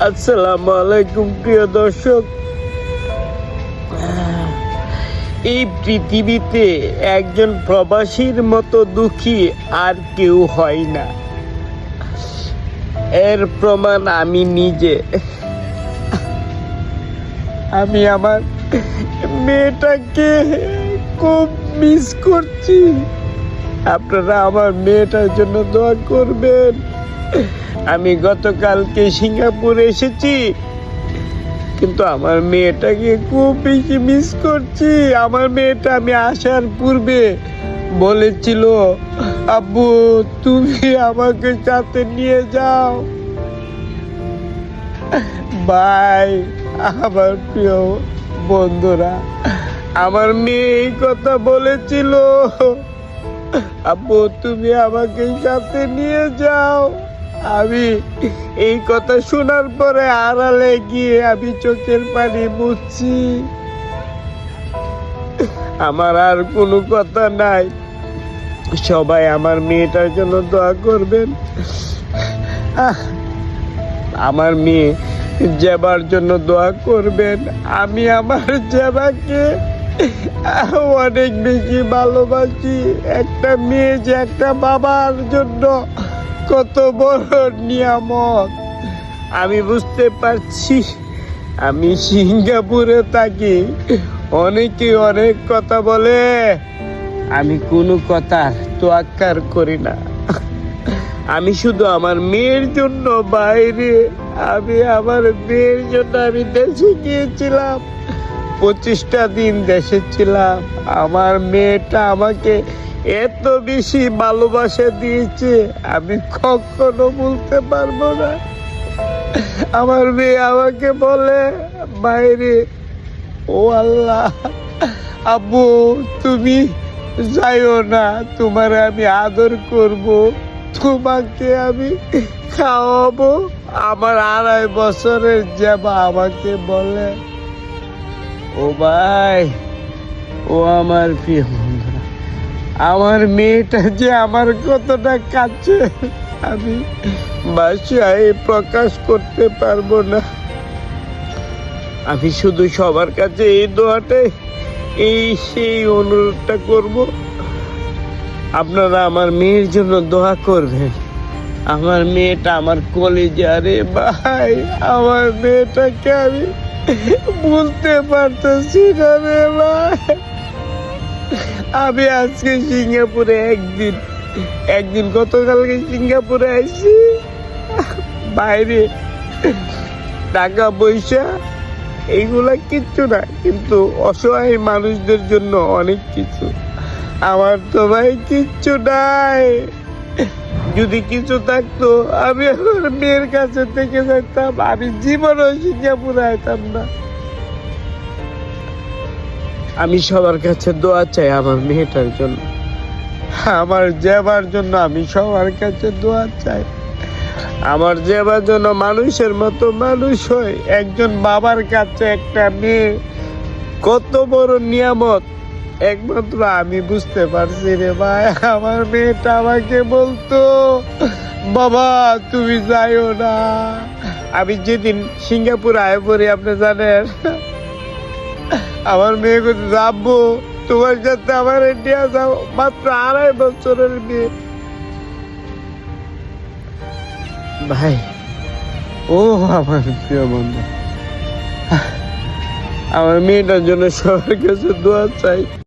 আসসালামু আলাইকুম প্রিয় দর্শক। এই পৃথিবীতে একজন প্রবাসীর মতো দুঃখী আর কেউ হয় না। এর প্রমাণ আমি নিজে। আমি আমার মেয়েটাকে খুব মিস করছি। আপনারা আমার মেয়েটার জন্য দোয়া করবেন। আমি গতকালকে সিঙ্গাপুর এসেছি, কিন্তু আমার মেয়েটাকে খুব বেশি মিস করছি। আমার মেয়েটা আমি আসার পূর্বে বলেছিল, আব্বু তুমি আমাকে সাথে নিয়ে যাও। ভাই, আমার প্রিয় বন্ধুরা, আমার মেয়ে এই কথা বলেছিল, আব্বু তুমি আমাকে সাথে নিয়ে যাও। আমি এই কথা শোনার পরে আড়ালে গিয়ে আমি চোখের পানি মুছছি। আমার আর কোনো কথা নাই। সবাই আমার মেয়েটার জন্য দোয়া করবেন। আমার মেয়ে জেবার জন্য দোয়া করবেন। আমি আমার জেবাকে অনেক বেশি ভালোবাসি। একটা মেয়ে যে একটা বাবার জন্য কত বড় নিয়ামত আমি বুঝতে পারছি। আমি সিঙ্গাপুরে থাকি, অনেকে অনেক কথা বলে, আমি কোনো কথা তোয়াক্কা করি না। আমি শুধু আমার মেয়ের জন্য বাইরে, আমি আমার মেয়ের জন্য আমি দেশে গিয়েছিলাম। 25টা দিন দেশে ছিলাম। আমার মেয়েটা আমাকে এত বেশি ভালোবাসা দিয়েছে আমি কখনো বলতে পারবো না। আমার মেয়ে আমাকে বলে বাইরে, ও আল্লাহ, আব্বু তুমি যাইও না, তোমার আমি আদর করব, তোমাকে আমি খাওয়াবো। আমার 2.5 বছরের জেবা আমাকে বলে। ও ভাই, ও আমার প্রিয় বন্ধুরা, আমার মেয়েটা যে আমার কতটা কাছে আমি ভাষায় প্রকাশ করতে পারবো না। আমি শুধু সবার কাছে এই দোয়াটাই, সেই অনুরোধটা করব, আপনারা আমার মেয়ের জন্য দোয়া করবেন। আমার মেয়েটা আমার কলেজে। আরে ভাই, আমার মেয়েটাকে আমি বলতে পারতেছি না রে ভাই। আমি আজকে সিঙ্গাপুরে একদিন গতকালকে সিঙ্গাপুরে আইছি। বাইরে টাকা পয়সা এইগুলা কিচ্ছু না, কিন্তু অসহায় মানুষদের জন্য অনেক কিছু। আমার তো ভাই কিচ্ছু নাই। যদি কিছু থাকতো আমি আমার মেয়ের কাছে থেকে যেতাম। আমি জীবনও সিঙ্গাপুরে আইতাম না। আমি সবার কাছে দোয়া চাই আমার মেয়েটার জন্য, আমার জেবার জন্য। আমি সবার কাছে দোয়া চাই আমার জেবার জন্য মানুষের মতো মানুষ হয়। একজন বাবার কাছে একটা মেয়ে কত বড় নিয়ামত একমাত্র আমি বুঝতে পারছি রে ভাই। আমার মেয়েটা আমাকে বলতো, বাবা তুমি যাইও না। আমি যেদিন সিঙ্গাপুর আয় পড়ি, আপনি জানেন, আমার মেয়ে কোথায় যাবো, তোমার সাথে আমার ইন্ডিয়া যাও। মাত্র 2.5 বছরের মেয়ে ভাই। ও আমার প্রিয় বন্ধু, আমার মেয়েটার জন্য সবার কাছে দোয়া চাই।